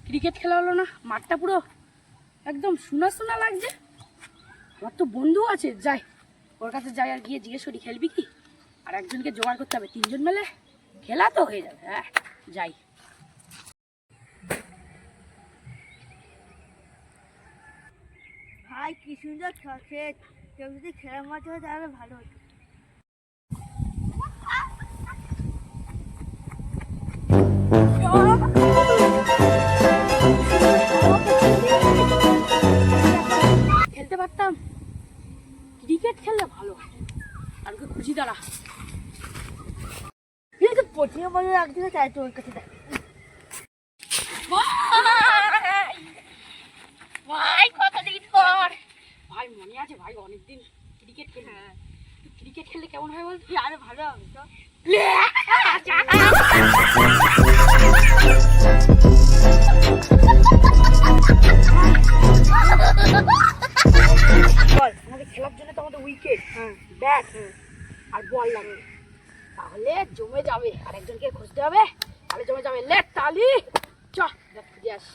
Cricket খেলা হলো না, মাঠটা পুরো একদম শূন্য শূন্য লাগছে। আমার তো বন্ধু আছে, যাই ওর কাছে যাই আর গিয়ে জিজ্ঞেস করি খেলবি কি। আর একজনকে জোগাড় করতে হবে, 3 জন মিলে খেলা তো হয়ে যাবে। হ্যাঁ যাই। ভাই কি সুন্দর খেত, কেউ যদি খেলার মাঠে হয় তাহলে ভালো হতো। খেলতে পারতাম, ক্রিকেট খেললে ভালো। আর ওকে খুঁজি দাঁড়া। পটিয়ে বলে রাখতে চাই তো ওর কাছে দেখ। ভাই কতদিন পর ভাই, মনে আছে ভাই অনেকদিন ক্রিকেট খেলে। ক্রিকেট খেললে কেমন হয় বল? আরে ভালো হবে তো। আমাদের খেলার জন্য তো আমাদের উইকেট, ব্যাট আর বল লাগবে, তাহলে জমে যাবে। আর একজনকে খুঁজতে হবে, তাহলে জমে যাবে। লেট তালি, চ দেখ খুঁজে আস।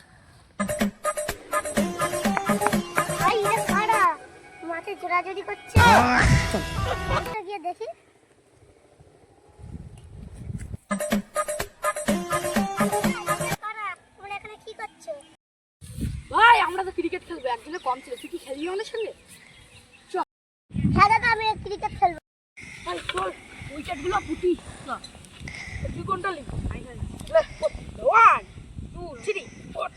মাঠে জোড়াজোড়ি করছে, গিয়ে দেখি। কি করছো ভাই? আমরা তো ক্রিকেট খেলবো, একজনে কম ছিল, তুই কি খেলবি আমাদের সঙ্গে? হ্যাঁ দাদা, আমি ক্রিকেট খেলবো। ভাই চল, উইকেট গুলো পুটি। তুই কোনটা লিখবি? 1 2 3 4।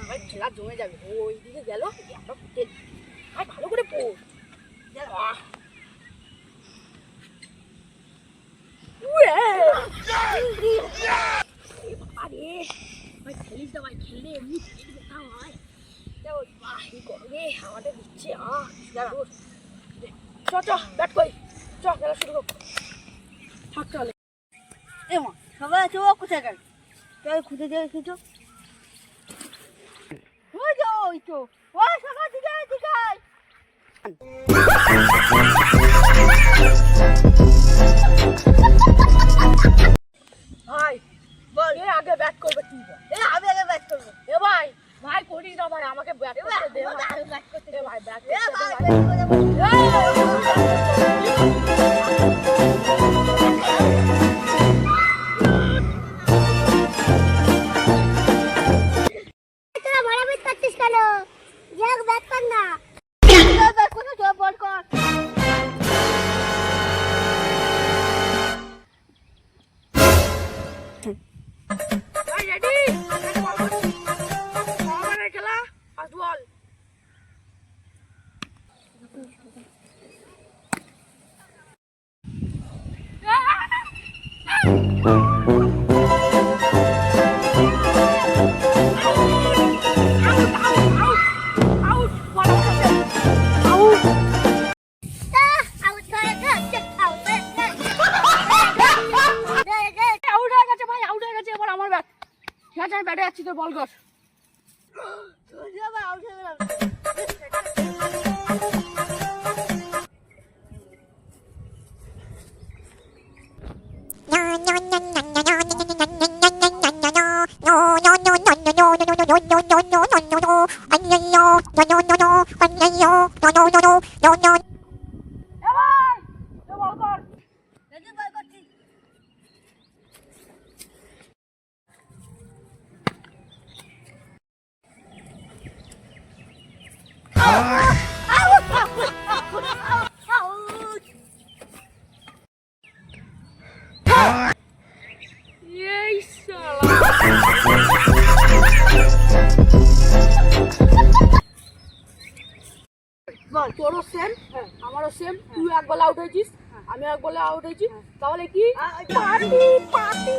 ভাই খেলা জমে যাবে। ওই দিকে গেল, আমরা ফুটে ভাই ভালো করে পোট। আরে ভাই খেলিস না ভাই, খেললে এমনি পেট ব্যথা হয়। কি করবে আমাদের দিচ্ছে। চ চ ব্যাট করি, চ খেলা শুরু হোক। থাক চলে। এমা সবাই তো কোথায় গেল? চল খুঁজে দিয়ে কিছু। ওই তো ওই তো ওই সবাই দিকে দিকে। ভাই বল, এ আগে ব্যাট করবে তুই বল। আমি আগে ব্যাট করবো। এ ভাই, ভাই করিস না ভাই, আমাকে ব্যাট করতে দে ভাই। আমি ব্যাট করতে এ ভাই ব্যাট এ করতে ভাই, দে ব্যাট ভাই। করতে বল। তোরা মারামারি করছিস কেন? যাক ব্যাট কর না। ব্যাট করতে চল, বল কর। ভাই রেডি, বল করছি। আমাদের খেলা ফার্স্ট বল। আউট হয়ে গেছে, আউট হয়ে গেছে। আউট হয়ে গেছে ভাই, আউট হয়ে গেছে। এবার আমার ব্যাট। ঠিক আছে, আমি ব্যাটে যাচ্ছি, তোর বল কর। আউট হয়ে গেলাম। এ ভাই, তোর বল কর। বল করছি। এই শালা। বল তোরও সেম, আমারও সেম। তুই এক বলে আউট হয়েছিস, আমি এক বলে আউট হয়েছি। তাহলে কি? Party party